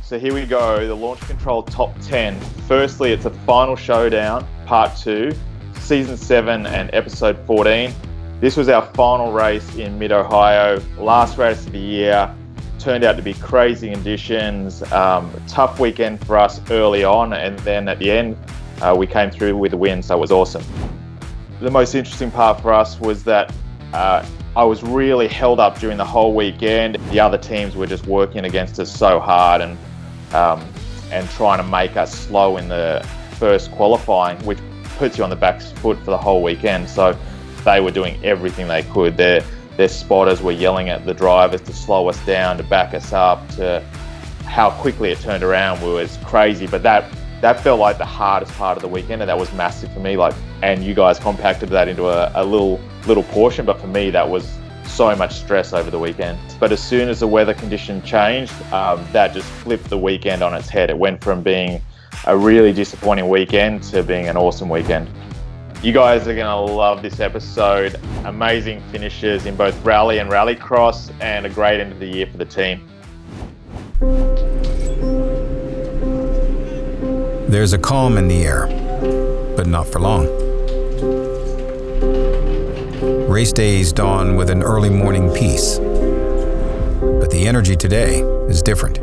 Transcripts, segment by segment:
So here we go, the Launch Control Top 10. Firstly, it's a final showdown, Part 2, Season 7 and Episode 14. This was our final race in Mid-Ohio, last race of the year. Turned out to be crazy conditions, tough weekend for us early on, and then at the end, we came through with a win, so it was awesome. The most interesting part for us was that I was really held up during the whole weekend. The other teams were just working against us so hard and trying to make us slow in the first qualifying, which puts you on the back foot for the whole weekend. So they were doing everything they could. Their spotters were yelling at the drivers to slow us down, to back us up, to how quickly it turned around was crazy. But that felt like the hardest part of the weekend, and that was massive for me. And you guys compacted that into a little portion, but for me that was so much stress over the weekend. But as soon as the weather condition changed, that just flipped the weekend on its head. It went from being a really disappointing weekend to being an awesome weekend. You guys are gonna love this episode. Amazing finishes in both rally and rallycross, and a great end of the year for the team. There's a calm in the air, but not for long. Race days dawn with an early morning peace, but the energy today is different.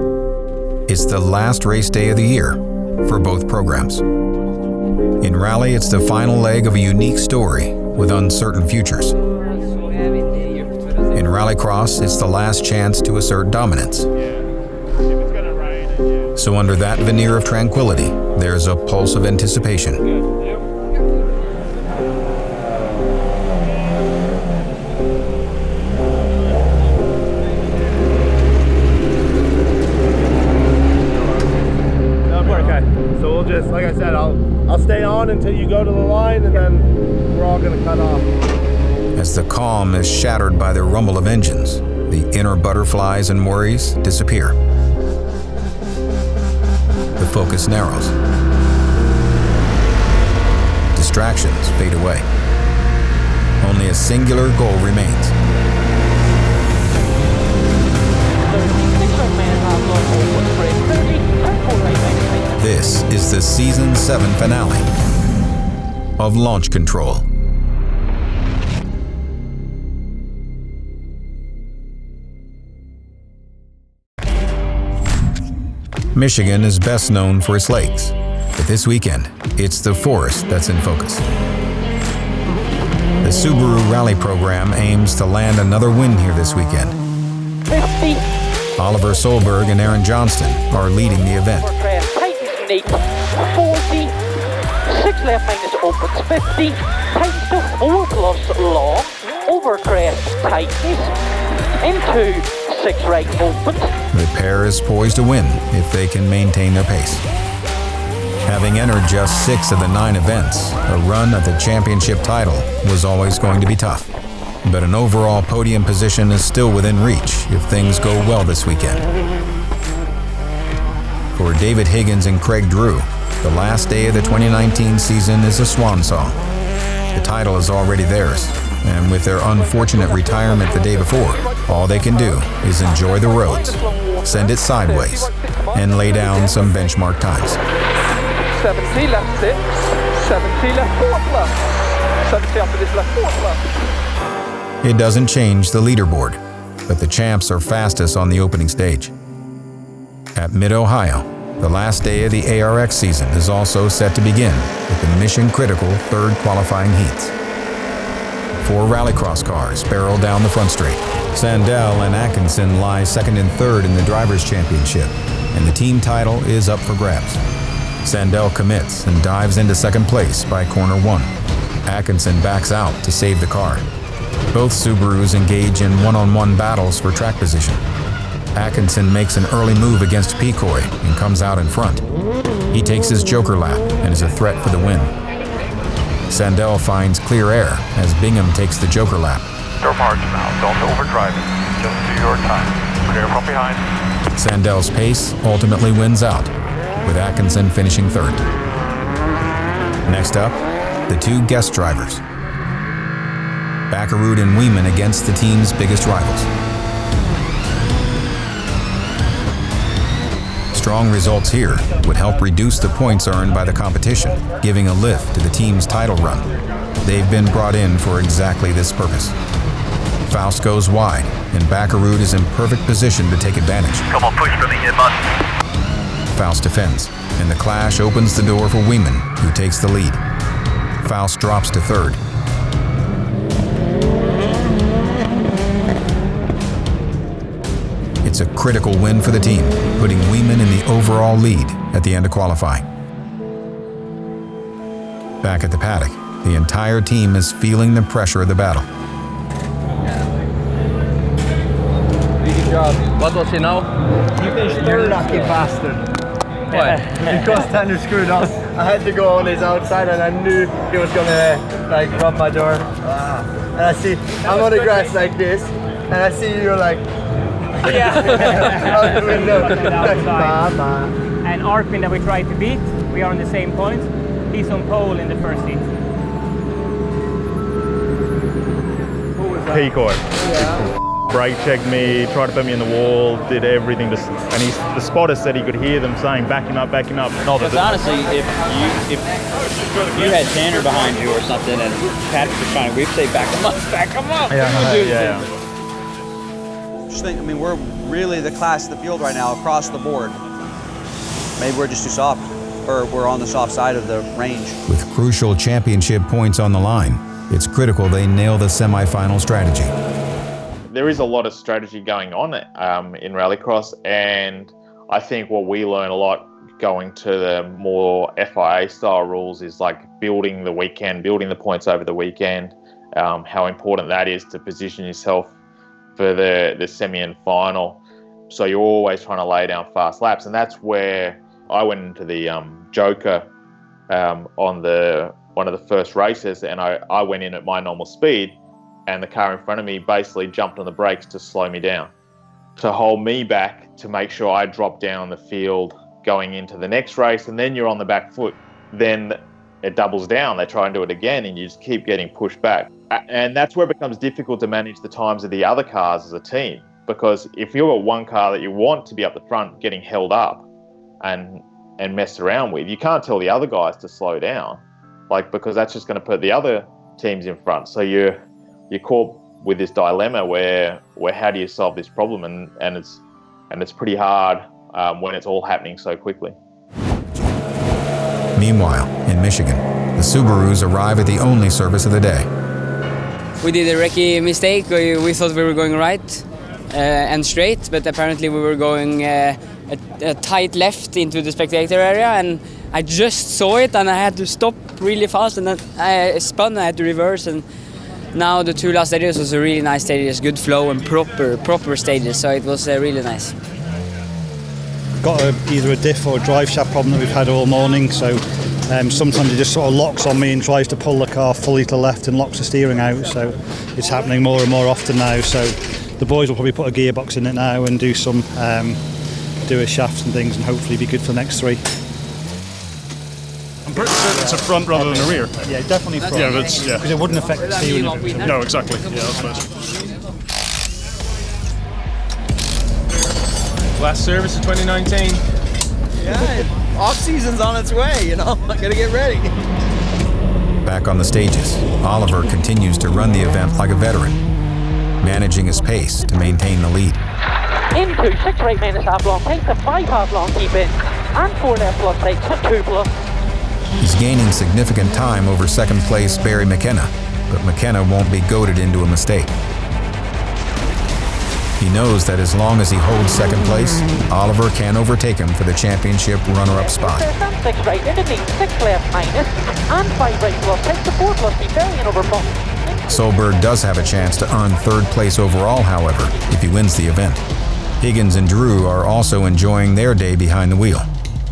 It's the last race day of the year for both programs. In rally, it's the final leg of a unique story with uncertain futures. In rallycross, it's the last chance to assert dominance. So under that veneer of tranquility, there's a pulse of anticipation. Just like I said, I'll stay on until you go to the line, and then we're all gonna cut off. As the calm is shattered by the rumble of engines, the inner butterflies and worries disappear. The focus narrows. Distractions fade away. Only a singular goal remains. This is the Season 7 finale of Launch Control. Michigan is best known for its lakes, but this weekend, it's the forest that's in focus. The Subaru Rally program aims to land another win here this weekend. 50. Oliver Solberg and Aaron Johnston are leading the event. 40, 6 left minus opens 50, tightens to 4 plus long, over crest tightens, into 6 right opens. The pair is poised to win if they can maintain their pace. Having entered just 6 of the 9 events, a run at the championship title was always going to be tough. But an overall podium position is still within reach if things go well this weekend. For David Higgins and Craig Drew, the last day of the 2019 season is a swan song. The title is already theirs, and with their unfortunate retirement the day before, all they can do is enjoy the roads, send it sideways, and lay down some benchmark times. 70 left 6, 70 left 4 plus, 70 after this left 4 plus. It doesn't change the leaderboard, but the champs are fastest on the opening stage. At Mid-Ohio, the last day of the ARX season is also set to begin with the mission-critical third qualifying heats. 4 rallycross cars barrel down the front straight. Sandell and Atkinson lie second and third in the Drivers' Championship, and the team title is up for grabs. Sandell commits and dives into second place by corner 1. Atkinson backs out to save the car. Both Subarus engage in one-on-one battles for track position. Atkinson makes an early move against Pecoy and comes out in front. He takes his joker lap and is a threat for the win. Sandell finds clear air as Bingham takes the joker lap. Your margin now, don't overdrive it. Just do your time. Clear from behind. Sandell's pace ultimately wins out, with Atkinson finishing third. Next up, the 2 guest drivers. Backerud and Weeman against the team's biggest rivals. Strong results here would help reduce the points earned by the competition, giving a lift to the team's title run. They've been brought in for exactly this purpose. Faust goes wide, and Bakkerud is in perfect position to take advantage. Come on, push for me here, bud. Faust defends, and the clash opens the door for Weeman, who takes the lead. Faust drops to third. It's a critical win for the team, putting Weeman in the overall lead at the end of qualifying. Back at the paddock, the entire team is feeling the pressure of the battle. Good job. What was he now? You finished third, lucky bastard. Why? Because Tanner screwed up. I had to go on his outside and I knew he was gonna like rub my door. And I see, I'm on the grass like this, and I see you like, out the window. And Arpin that we tried to beat, we are on the same points. He's on pole in the first heat. Peacock. Brake checked me, tried to put me in the wall, did everything. And the spotter said he could hear them saying, back him up, back him up. Because honestly, if you had Tanner behind you or something and Patrick was trying to, we'd say, back him up, back him up. Yeah. Just think, I mean, we're really the class of the field right now across the board. Maybe we're just too soft, or we're on the soft side of the range. With crucial championship points on the line, it's critical they nail the semifinal strategy. There is a lot of strategy going on in rallycross, and I think what we learn a lot going to the more FIA style rules is like building the weekend, building the points over the weekend, how important that is to position yourself for the semi and final. So you're always trying to lay down fast laps, and that's where I went into the Joker on one of the first races, and I went in at my normal speed, and the car in front of me basically jumped on the brakes to slow me down, to hold me back, to make sure I dropped down the field going into the next race. And then you're on the back foot, then it doubles down. They try and do it again, and you just keep getting pushed back. And that's where it becomes difficult to manage the times of the other cars as a team, because if you've got one car that you want to be up the front getting held up and messed around with, you can't tell the other guys to slow down, because that's just going to put the other teams in front. So you're caught with this dilemma where how do you solve this problem, and it's pretty hard when it's all happening so quickly. Meanwhile, in Michigan, the Subarus arrive at the only service of the day. We did a recce mistake. We thought we were going right and straight, but apparently we were going a tight left into the spectator area, and I just saw it and I had to stop really fast, and then I spun, I had to reverse, and now the two last stages was a really nice stages, good flow and proper stages, so it was really nice. Got either a diff or a drive shaft problem that we've had all morning, so sometimes it just sort of locks on me and tries to pull the car fully to the left and locks the steering out, so it's happening more and more often now. So the boys will probably put a gearbox in it now and do some do a shafts and things, and hopefully be good for the next three. I'm pretty certain it's a front rather than a rear. Yeah, definitely front. Yeah, because it wouldn't affect the steering. No, exactly. Yeah, that's nice. Last service of 2019. Yeah, off season's on its way, you know. I gotta get ready. Back on the stages, Oliver continues to run the event like a veteran, managing his pace to maintain the lead. Into 6 right minus half long, takes a 5 half long, keep in, and 4 left plus takes a 2 plus. He's gaining significant time over second place Barry McKenna, but McKenna won't be goaded into a mistake. He knows that as long as he holds second place, Oliver can overtake him for the championship runner-up spot. 6 right underneath, 6 left minus, and 5 right plus takes a 4 plus, keep burying over front. Solberg does have a chance to earn third place overall, however, if he wins the event. Higgins and Drew are also enjoying their day behind the wheel.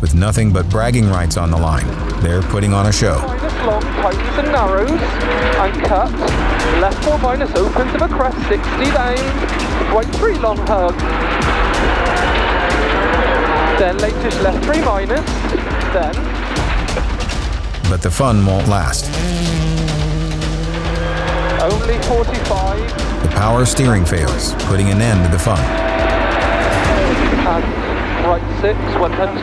With nothing but bragging rights on the line, they're putting on a show. Minus long, tightens and narrows, and cut. Left 4 minus opens of a crest, 60 down. Right 3 long hug. Then latest left 3 minus, then. But the fun won't last. Only 45. The power steering fails, putting an end to the fun. And right 6, 100.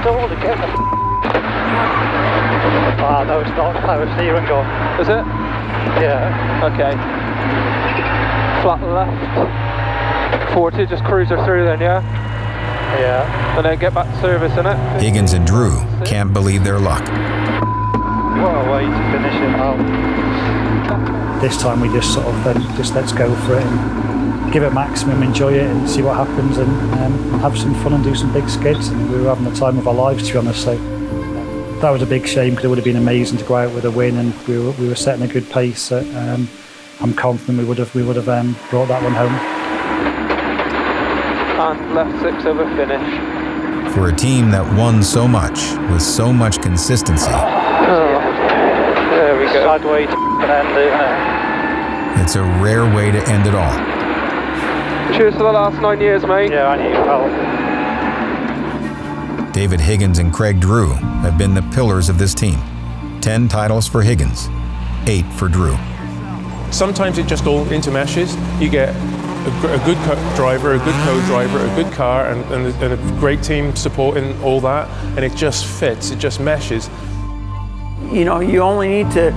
Still together. Ah, no, it's not. Power steering gone. Is it? Yeah. Okay. Flat left. 40, just cruise her through then, yeah? Yeah. And then get back to service, innit? Higgins and Drew can't believe their luck. What a way to finish it out. This time we just sort of just let's go for it and give it maximum, enjoy it and see what happens, and have some fun and do some big skids. And we were having the time of our lives, to be honest. So that was a big shame, because it would have been amazing to go out with a win, and we were setting a good pace. I'm confident we would have brought that one home. And left 6 over finish. For a team that won so much with so much consistency, there we go. Sad way to end it. it's a rare way to end it all. Cheers for the last 9 years, mate. Yeah, I need help. David Higgins and Craig Drew have been the pillars of this team. 10 titles for Higgins, 8 for Drew. Sometimes it just all intermeshes. You get a good driver, a good co-driver, a good car, and a great team supporting all that, and it just fits, it just meshes. You know, you only need to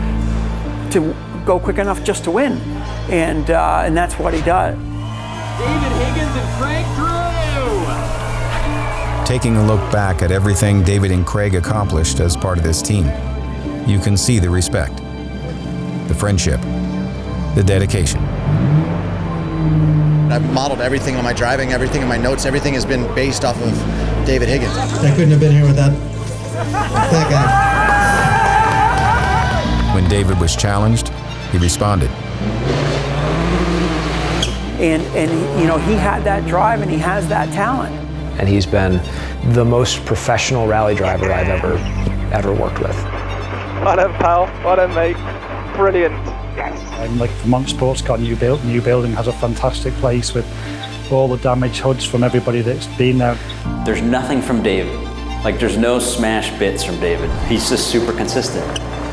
go quick enough just to win, and that's what he does. David Higgins and Craig Drew! Taking a look back at everything David and Craig accomplished as part of this team, you can see the respect, the friendship, the dedication. I've modeled everything on my driving, everything in my notes, everything has been based off of David Higgins. I couldn't have been here without that guy. When David was challenged, he responded. And you know, he had that drive and he has that talent. And he's been the most professional rally driver I've ever worked with. Well done, pal. Well done, mate. Brilliant. Like Vermont Sports Car new building has a fantastic place with all the damaged hoods from everybody that's been there. There's nothing from David. Like, there's no smash bits from David. He's just super consistent.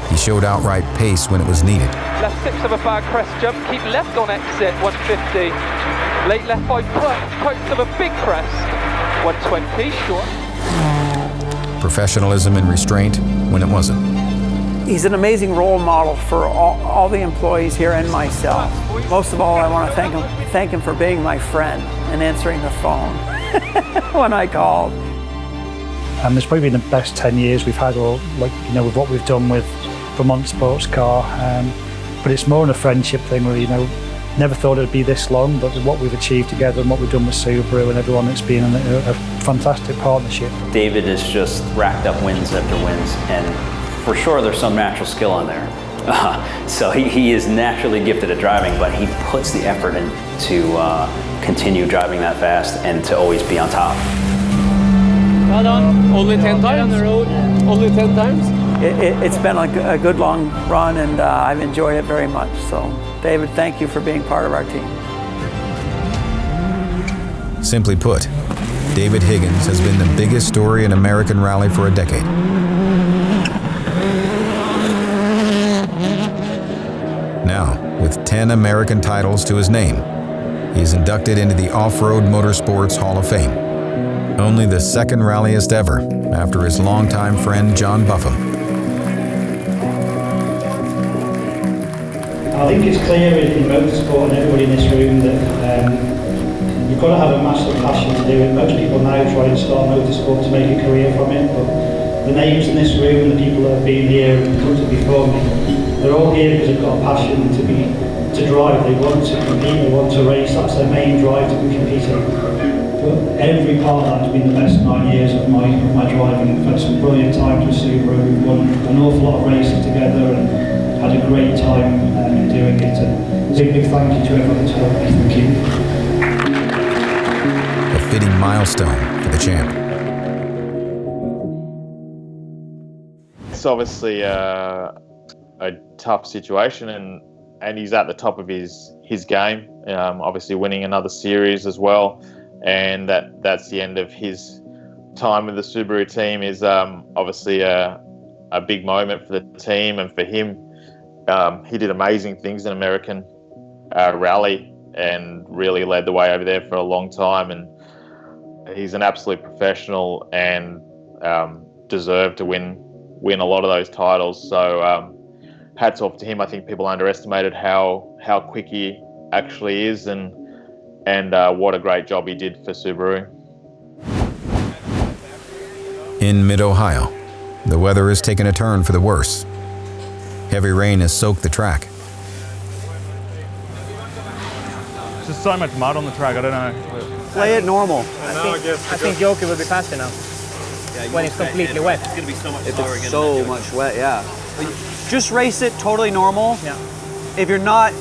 He showed outright pace when it was needed. Left 6 of a bag crest jump, keep left on exit, 150. Late left 5 quotes of a big crest, 120, short. Professionalism and restraint when it wasn't. He's an amazing role model for all the employees here and myself. Most of all, I want to thank him for being my friend and answering the phone when I called. And it's probably been the best 10 years we've had, with what we've done with Vermont Sports Car. But it's more in a friendship thing, really. Never thought it'd be this long, but what we've achieved together and what we've done with Subaru and everyone, it's been a fantastic partnership. David has just racked up wins after wins, and for sure there's some natural skill in there. So he is naturally gifted at driving, but he puts the effort in to continue driving that fast and to always be on top. Well done. Only 10 times on the road. Only 10 times. It's been a good long run, and I've enjoyed it very much. So, David, thank you for being part of our team. Simply put, David Higgins has been the biggest story in American rally for a decade. Now, with 10 American titles to his name, he is inducted into the Off-Road Motorsports Hall of Fame. Only the second rallyist ever, after his longtime friend John Buffum. I think it's clear in motorsport and everybody in this room that you've got to have a massive passion to do it. Most people now try and start motorsport to make a career from it, but the names in this room and the people that have been here and come to before me, they're all here because they've got a passion to drive. They want to compete, they want to race. That's their main drive, to be competing. But every part of that has been the best 9 years of my driving. We've had some brilliant times with Subaru. We've won an awful lot of races together and had a great time in doing it. And a big thank you to everyone that's helped me. Thank you. A fitting milestone for the champ. It's obviously a tough situation, and he's at the top of his game. Obviously winning another series as well, and that's the end of his time with the Subaru team. Is obviously a big moment for the team and for him. He did amazing things in American rally and really led the way over there for a long time. And He's an absolute professional and deserved to win a lot of those titles. So hats off to him. I think people underestimated how quick he actually is, and what a great job he did for Subaru. In mid-Ohio, the weather has taken a turn for the worse. Heavy rain has soaked the track. There's just so much mud on the track, I don't know. Play it normal. I think Joker will be faster now. When it's completely wet. It's going to be so much If slower it's again. so much wet, yeah. Just race it totally normal. Yeah. If you're not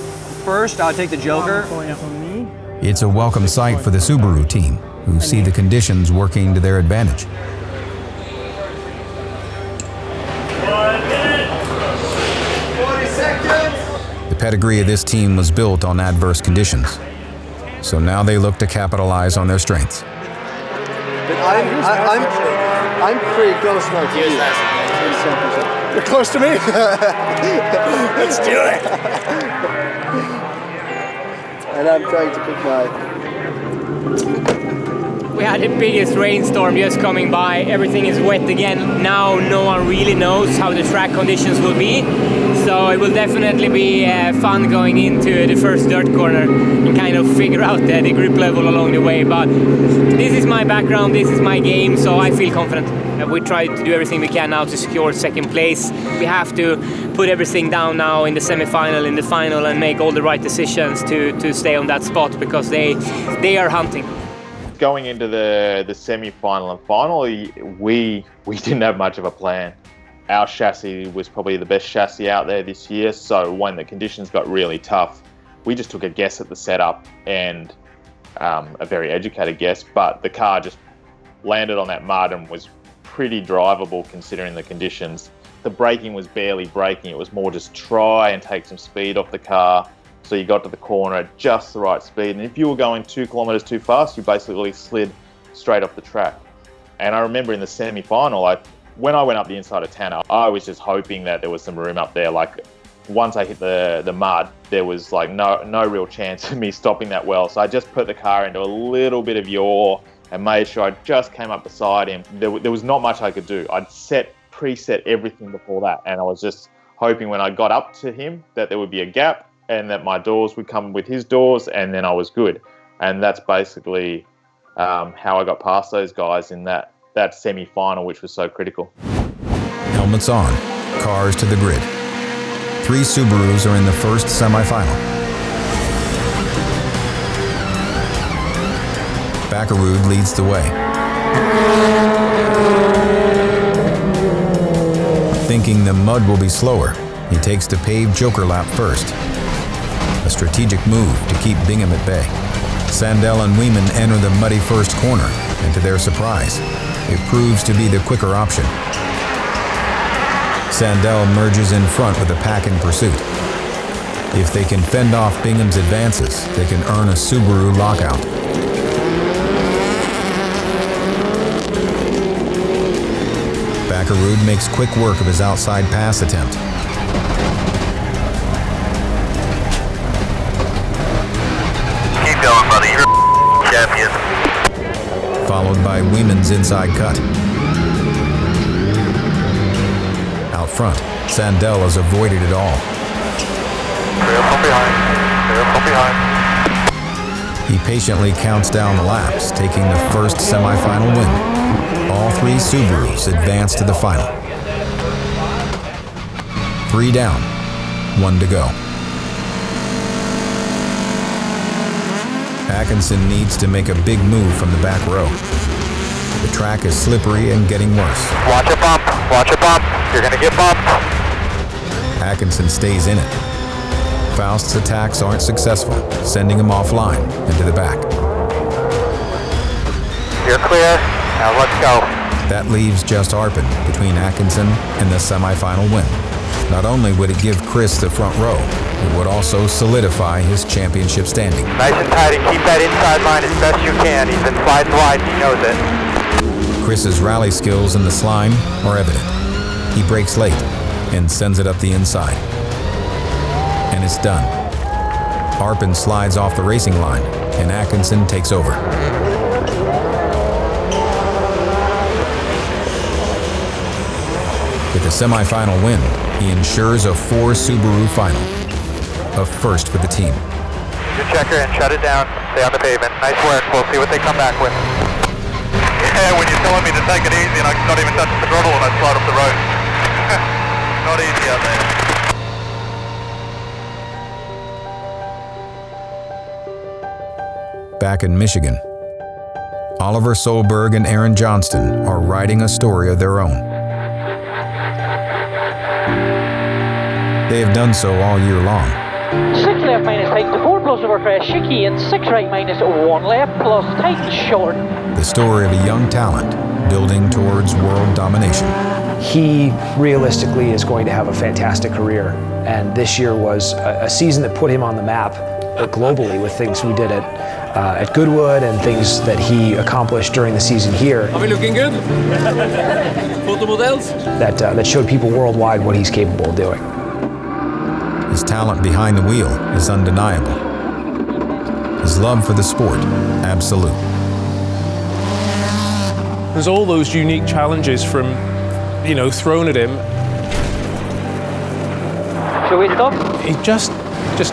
first, I'll take the Joker. It's a welcome sight for the Subaru team, who see the conditions working to their advantage. 40 seconds. The pedigree of this team was built on adverse conditions, so now they look to capitalize on their strengths. I'm pretty close now to you. You're close to me? Let's do it! And I'm trying to pick my... We had the biggest rainstorm just coming by. Everything is wet again. Now no one really knows how the track conditions will be. So it will definitely be fun going into the first dirt corner and kind of figure out the grip level along the way. But this is my background, this is my game, so I feel confident. We try to do everything we can now to secure second place. We have to put everything down now in the semi-final, in the final, and make all the right decisions to stay on that spot, because they are hunting. Going into the semi-final and final, we didn't have much of a plan. Our chassis was probably the best chassis out there this year, so when the conditions got really tough, we just took a guess at the setup, and a very educated guess, but the car just landed on that mud and was pretty drivable considering the conditions. The braking was barely braking, it was more just try and take some speed off the car. So you got to the corner at just the right speed, and if you were going 2 kilometers too fast, you basically slid straight off the track. And I remember in the semi-final, when I went up the inside of Tanner, I was just hoping that there was some room up there. Like, once I hit the mud, there was like no real chance of me stopping that well. So I just put the car into a little bit of yaw and made sure I just came up beside him. There was not much I could do. I'd preset everything before that, and I was just hoping when I got up to him that there would be a gap and that my doors would come with his doors, and then I was good. And that's basically how I got past those guys in that semi-final, which was so critical. Helmets on, cars to the grid. 3 Subarus are in the first semi-final. Backerud leads the way. Thinking the mud will be slower, he takes the paved Joker lap first. A strategic move to keep Bingham at bay. Sandell and Weeman enter the muddy first corner, and to their surprise, it proves to be the quicker option. Sandell merges in front with the pack in pursuit. If they can fend off Bingham's advances, they can earn a Subaru lockout. Backerud makes quick work of his outside pass attempt. Keep going, buddy. You're champion. Followed by Weeman's inside cut. Out front, Sandell has avoided it all. Trail from behind. Trail from behind. He patiently counts down the laps, taking the first semifinal win. All 3 Subarus advance to the final. 3 down, 1 to go. Atkinson needs to make a big move from the back row. The track is slippery and getting worse. Watch a bump. Watch a bump. You're going to get bumped. Atkinson stays in it. Faust's attacks aren't successful, sending him offline and to the back. You're clear. Now let's go. That leaves just Arpin between Atkinson and the semifinal win. Not only would it give Chris the front row, it would also solidify his championship standing. Nice and tight and keep that inside line as best you can. He's been sliding wide and he knows it. Chris's rally skills in the slime are evident. He brakes late and sends it up the inside. And it's done. Arpin slides off the racing line and Atkinson takes over. With the semifinal win, he ensures a 4 Subaru final, a first for the team. Good checker and shut it down. Stay on the pavement. Nice work. We'll see what they come back with. Yeah, when you're telling me to take it easy and I'm not even touching the throttle when I slide up the road. Not easy out there. Back in Michigan, Oliver Solberg and Aaron Johnston are writing a story of their own. They have done so all year long. 6 left minus tightens to 4 plus overcrest, Shicky, and 6 right minus 1 left plus tightens short. The story of a young talent building towards world domination. He realistically is going to have a fantastic career, and this year was a season that put him on the map globally with things we did at Goodwood and things that he accomplished during the season here. Are we looking good? Photo models? That showed people worldwide what he's capable of doing. His talent behind the wheel is undeniable. His love for the sport, absolute. There's all those unique challenges from, thrown at him. Shall we stop? He just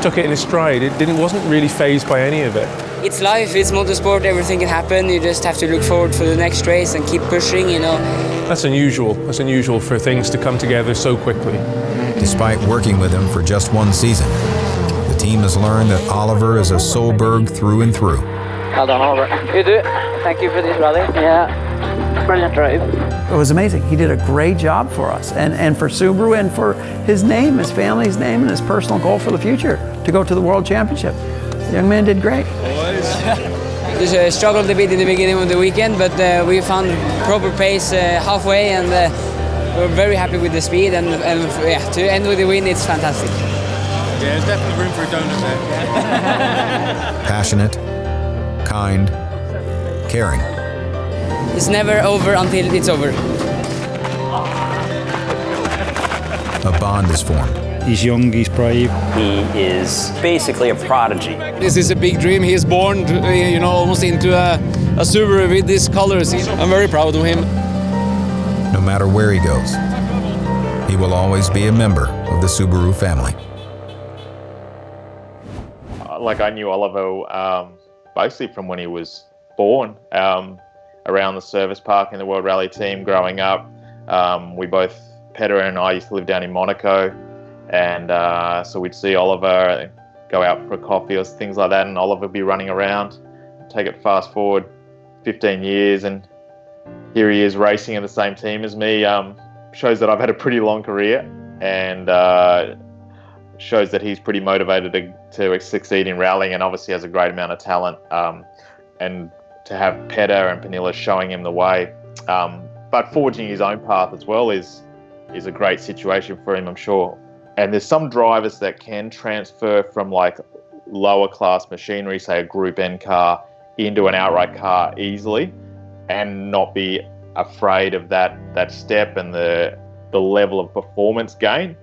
took it in his stride. Wasn't really fazed by any of it. It's life, it's motorsport, everything can happen. You just have to look forward for the next race and keep pushing, That's unusual. That's unusual for things to come together so quickly. Despite working with him for just one season, the team has learned that Oliver is a Solberg through and through. Well done, Oliver. You do. Thank you for this rally. Yeah, brilliant drive. It was amazing. He did a great job for us and for Subaru and for his name, his family's name, and his personal goal for the future, to go to the World Championship. The young man did great. Just struggled a bit in the beginning of the weekend, but we found proper pace halfway, and we're very happy with the speed, and to end with the win, it's fantastic. Yeah, there's definitely room for a donut there. Passionate, kind, caring. It's never over until it's over. A bond is formed. He's young, he's brave. He is basically a prodigy. This is a big dream. He is born, almost into a Subaru with these colors. I'm very proud of him. No matter where he goes, he will always be a member of the Subaru family. I knew Oliver basically from when he was born, around the service park in the World Rally team growing up. Peter and I used to live down in Monaco, and so we'd see Oliver go out for a coffee or things like that, and Oliver would be running around. Take it fast forward 15 years, and here he is racing in the same team as me. Shows that I've had a pretty long career, and shows that he's pretty motivated to succeed in rallying, and obviously has a great amount of talent. And to have Peter and Pernilla showing him the way, but forging his own path as well is a great situation for him, I'm sure. And there's some drivers that can transfer from lower class machinery, say a Group N car, into an outright car easily, and not be afraid of that step and the level of performance gain.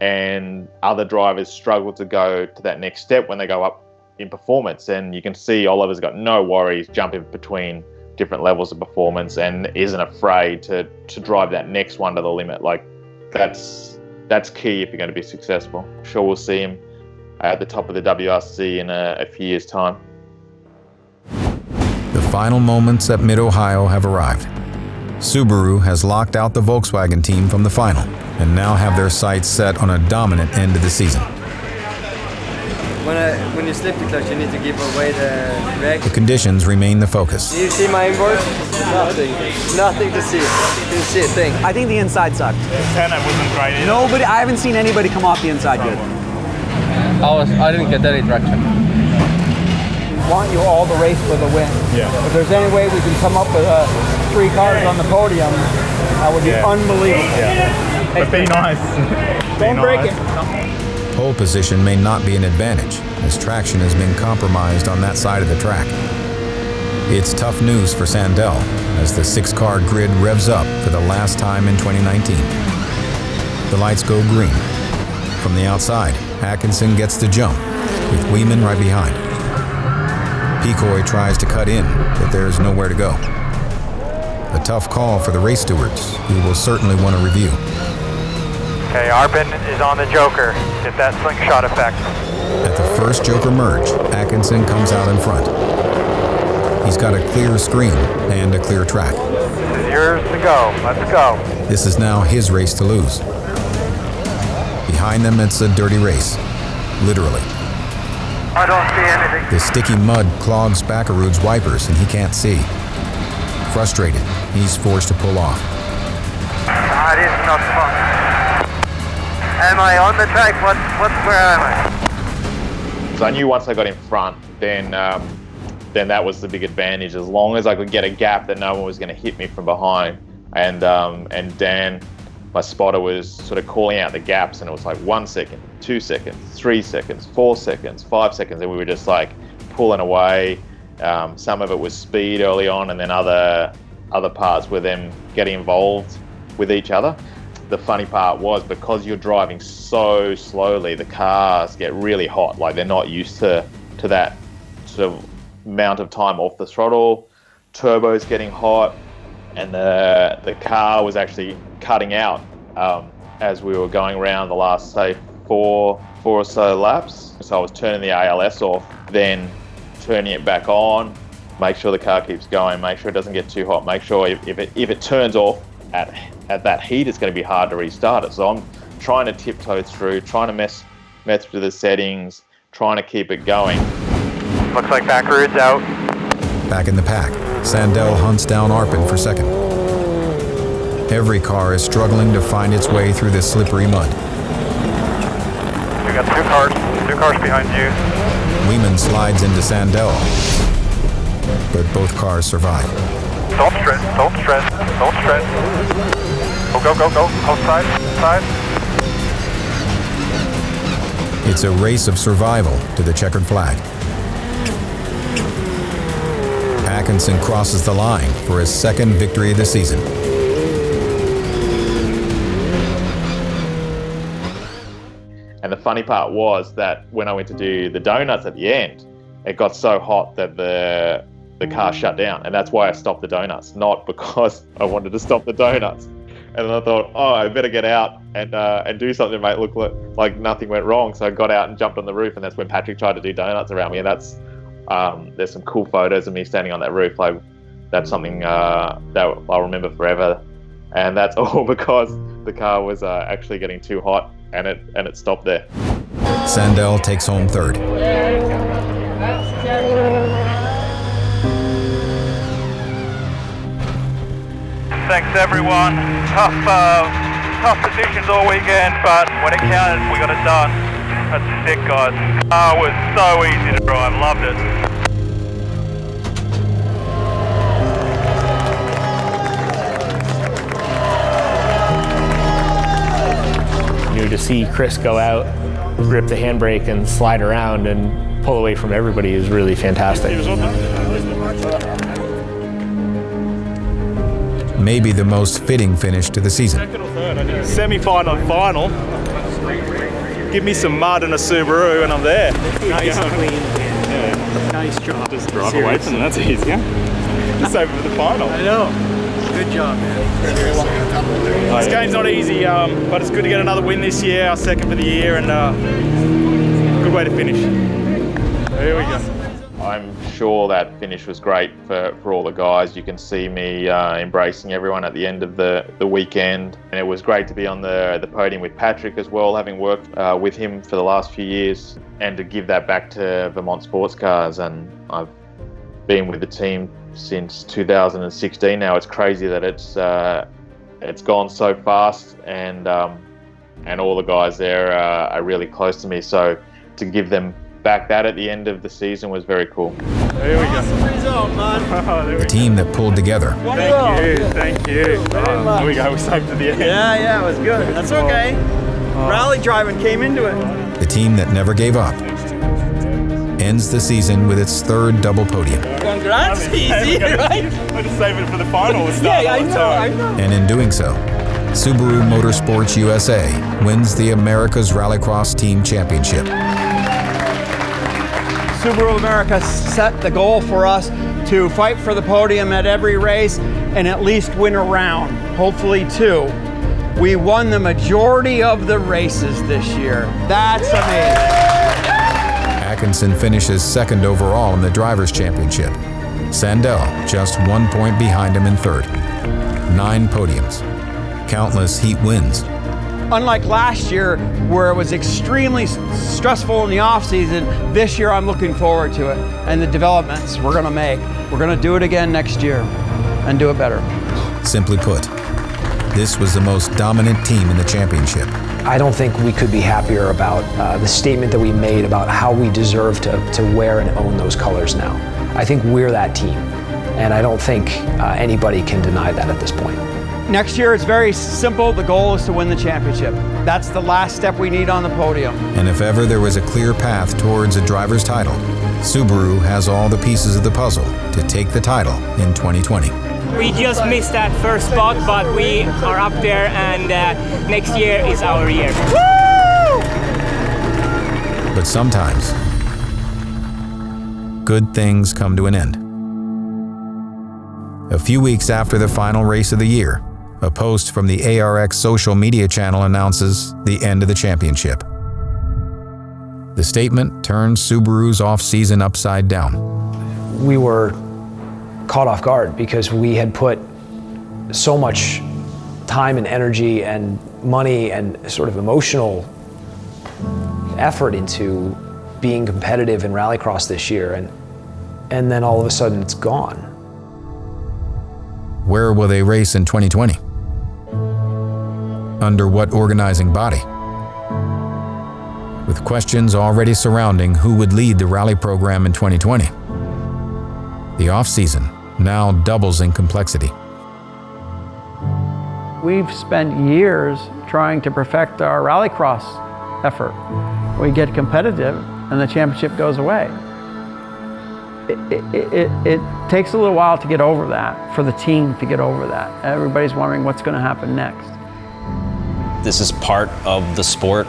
And other drivers struggle to go to that next step when they go up in performance. And you can see Oliver's got no worries jumping between different levels of performance and isn't afraid to drive that next one to the limit. That's key if you're going to be successful. I'm sure we'll see him at the top of the WRC in a few years' time. The final moments at Mid-Ohio have arrived. Subaru has locked out the Volkswagen team from the final and now have their sights set on a dominant end of the season. When you slip the clutch, you need to give away the brake. The conditions remain the focus. Do you see my inboard? Nothing to see. Didn't see a thing. I think the inside sucked. The 10 wasn't great either. Nobody, I haven't seen anybody come off the inside good. I didn't get any traction. Want you all to race for the win. Yeah. If there's any way we can come up with 3 cars on the podium, that would be unbelievable. Yeah. But be nice. Don't break it. Pole position may not be an advantage, as traction has been compromised on that side of the track. It's tough news for Sandell as the 6-car grid revs up for the last time in 2019. The lights go green. From the outside, Atkinson gets the jump, with Wieman right behind. Picoy tries to cut in, but there's nowhere to go. A tough call for the race stewards, who will certainly want to review. Okay, Arpin is on the Joker. Get that slingshot effect. At the first Joker merge, Atkinson comes out in front. He's got a clear screen and a clear track. This is yours to go. Let's go. This is now his race to lose. Behind them, it's a dirty race. Literally. I don't see anything. The sticky mud clogs Baccarood's wipers and he can't see. Frustrated, he's forced to pull off. That is not fun. Am I on the track? Where am I? So I knew once I got in front, then that was the big advantage. As long as I could get a gap that no one was going to hit me from behind, and Dan, my spotter, was sort of calling out the gaps, and it was like 1 second, 2 seconds, 3 seconds, 4 seconds, 5 seconds, and we were just like pulling away. Some of it was speed early on, and then other parts were them getting involved with each other. The funny part was, because you're driving so slowly, the cars get really hot. Like, they're not used to that sort of amount of time off the throttle. Turbo's getting hot, and the car was actually cutting out as we were going around the last, say, four or so laps. So I was turning the ALS off, then turning it back on, make sure the car keeps going, make sure it doesn't get too hot, make sure if it turns off at that heat, it's going to be hard to restart it. So I'm trying to tiptoe through, trying to mess with the settings, trying to keep it going. Looks like Baccarood's out. Back in the pack, Sandell hunts down Arpin for second. Every car is struggling to find its way through this slippery mud. We got two cars behind you. Weeman slides into Sandell, but both cars survive. Don't stress. Go. Outside. It's a race of survival to the checkered flag. Atkinson crosses the line for his second victory of the season. And the funny part was that when I went to do the donuts at the end, it got so hot that the car shut down, and that's why I stopped the donuts, not because I wanted to stop the donuts. And then I thought, I better get out and do something to make it look like nothing went wrong. So I got out and jumped on the roof, and that's when Patrick tried to do donuts around me. And that's there's some cool photos of me standing on that roof. Like, that's something that I'll remember forever. And that's all because the car was actually getting too hot, and it stopped there. Sandell takes home third. Thanks everyone. Tough positions all weekend, but when it counted, we got it done. That's sick, guys. The car was so easy to drive. Loved it. To see Chris go out, grip the handbrake and slide around and pull away from everybody is really fantastic. Maybe the most fitting finish to the season. Semi-final, final. Give me some mud and a Subaru and I'm there. Nice clean. Yeah. Nice job. Just drive away from them, that's easy. Just over for the final. I know. Good job, man. This game's not easy, but it's good to get another win this year, our second for the year, and good way to finish. Here we go. I'm sure that finish was great for all the guys. You can see me embracing everyone at the end of the weekend. And it was great to be on the podium with Patrick as well, having worked with him for the last few years, and to give that back to Vermont Sports Cars. And I've been with the team since 2016 now. It's crazy that it's gone so fast, and all the guys there are really close to me. So to give them back that at the end of the season was very cool. Here we go. The team that pulled together. Thank you. There we go, we saved to the end. Yeah, it was good. That's okay. Rally driving came into it. The team that never gave up ends the season with its third double podium. Congrats, easy, right? I just saved it for the final. I know. And in doing so, Subaru Motorsports USA wins the America's Rallycross Team Championship. Subaru America set the goal for us to fight for the podium at every race and at least win a round, hopefully two. We won the majority of the races this year. That's amazing. Atkinson finishes second overall in the Drivers' Championship. Sandell just 1 point behind him in third. 9 podiums. Countless heat wins. Unlike last year, where it was extremely stressful in the off-season, this year I'm looking forward to it. And the developments we're gonna make. We're gonna do it again next year and do it better. Simply put, this was the most dominant team in the championship. I don't think we could be happier about the statement that we made about how we deserve to wear and own those colors now. I think we're that team, and I don't think anybody can deny that at this point. Next year, it's very simple. The goal is to win the championship. That's the last step we need on the podium. And if ever there was a clear path towards a driver's title, Subaru has all the pieces of the puzzle to take the title in 2020. We just missed that first spot, but we are up there, and next year is our year. Woo! But sometimes, good things come to an end. A few weeks after the final race of the year, a post from the ARX social media channel announces the end of the championship. The statement turns Subaru's off-season upside down. We were caught off guard because we had put so much time and energy and money and sort of emotional effort into being competitive in rallycross this year, and then all of a sudden it's gone. Where will they race in 2020? Under what organizing body? With questions already surrounding who would lead the rally program in 2020. The off-season now doubles in complexity. We've spent years trying to perfect our rallycross effort. We get competitive and the championship goes away. It takes a little while to get over that, for the team to get over that. Everybody's wondering what's going to happen next. This is part of the sport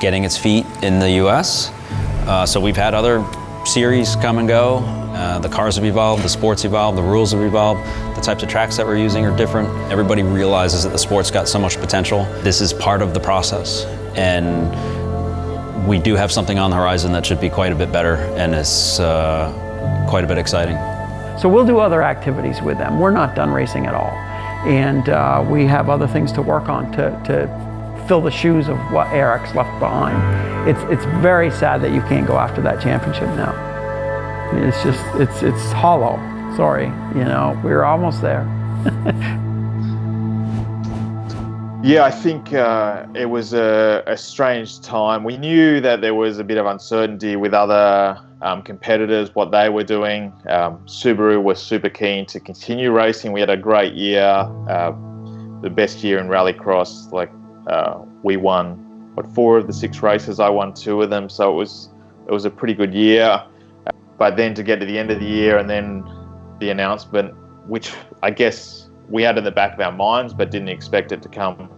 getting its feet in the US. So we've had other series come and go. The cars have evolved, the sport's evolved, the rules have evolved. The types of tracks that we're using are different. Everybody realizes that the sport's got so much potential. This is part of the process. And we do have something on the horizon that should be quite a bit better, and is quite a bit exciting. So we'll do other activities with them. We're not done racing at all. And we have other things to work on to fill the shoes of what ARX left behind. It's very sad that you can't go after that championship now. It's just, it's hollow. Sorry, you know, we're almost there. Yeah, I think it was a strange time. We knew that there was a bit of uncertainty with other competitors, what they were doing. Subaru was super keen to continue racing. We had a great year, the best year in rallycross. Like we won, 4 of the 6 races? I won 2 of them, so it was a pretty good year. But then to get to the end of the year and then the announcement, which I guess we had in the back of our minds, but didn't expect it to come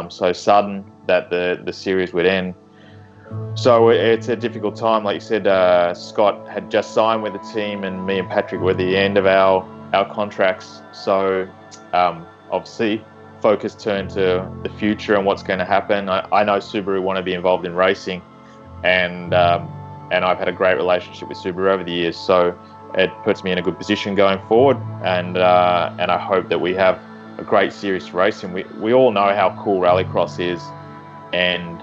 so sudden that the series would end. So it's a difficult time. Like you said, Scott had just signed with the team, and me and Patrick were at the end of our contracts. So obviously, focus turned to the future and what's going to happen. I know Subaru want to be involved in racing, and I've had a great relationship with Subaru over the years. So it puts me in a good position going forward, and I hope that we have a great series to race in. We all know how cool rallycross is, and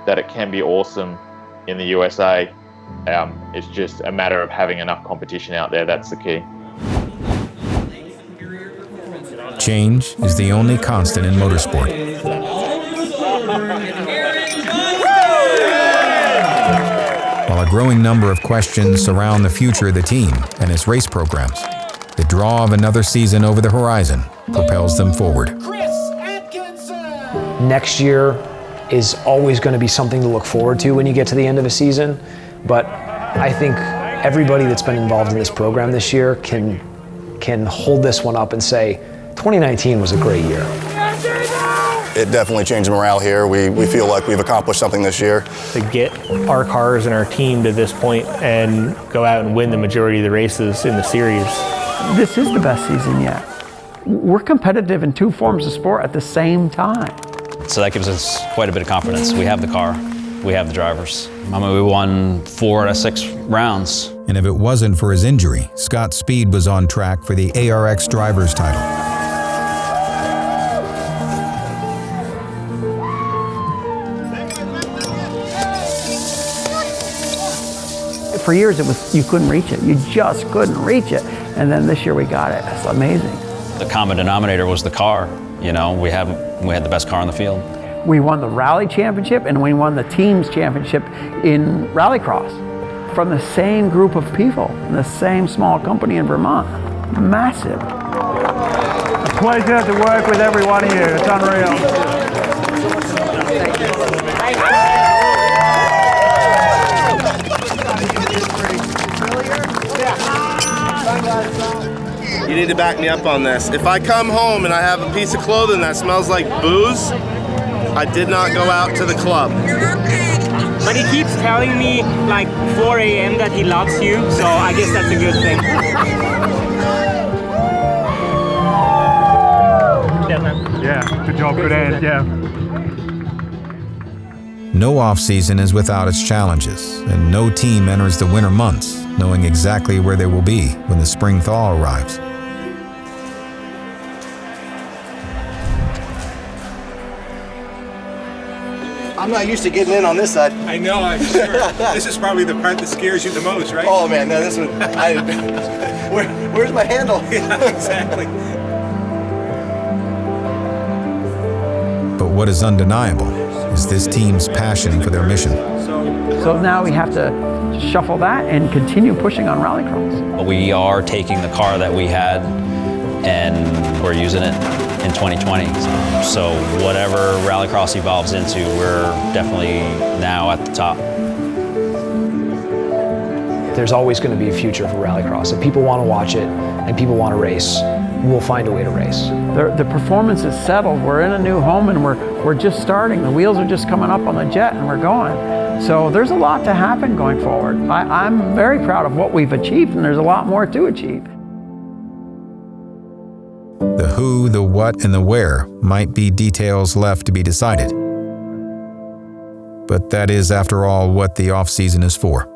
that it can be awesome in the USA. It's just a matter of having enough competition out there. That's the key. Change is the only constant in motorsport. While a growing number of questions surround the future of the team and its race programs, the draw of another season over the horizon propels them forward. Next year is always going to be something to look forward to when you get to the end of a season, but I think everybody that's been involved in this program this year can hold this one up and say 2019 was a great year. It definitely changed morale here. We feel like we've accomplished something this year. To get our cars and our team to this point and go out and win the majority of the races in the series. This is the best season yet. we're competitive in two forms of sport at the same time. So that gives us quite a bit of confidence. We have the car, we have the drivers. I mean, we won 4 out of 6 rounds. And if it wasn't for his injury, Scott Speed was on track for the ARX Drivers title. For years, you couldn't reach it. You just couldn't reach it. And then this year we got it. That's amazing. The common denominator was the car. You know, we had the best car on the field. We won the rally championship and we won the teams championship in rallycross from the same group of people in the same small company in Vermont. Massive. A pleasure to work with every one of you. It's unreal. You need to back me up on this. If I come home and I have a piece of clothing that smells like booze, I did not go out to the club. But he keeps telling me like 4 a.m. that he loves you, so I guess that's a good thing. Yeah, good job, good end, yeah. No off-season is without its challenges, and no team enters the winter months knowing exactly where they will be when the spring thaw arrives. I'm not used to getting in on this side. I know, I'm sure. This is probably the part that scares you the most, right? Oh man, no, this one, where's my handle? Yeah, exactly. But what is undeniable is this team's passion for their mission. So now we have to shuffle that and continue pushing on rallycross. We are taking the car that we had and we're using it in 2020. So whatever rallycross evolves into, we're definitely now at the top. There's always going to be a future for rallycross. If people want to watch it and people want to race, we'll find a way to race. The performance is settled. We're in a new home and we're just starting. The wheels are just coming up on the jet and we're going. So there's a lot to happen going forward. I'm very proud of what we've achieved, and there's a lot more to achieve. The who, the what, and the where might be details left to be decided. But that is, after all, what the off-season is for.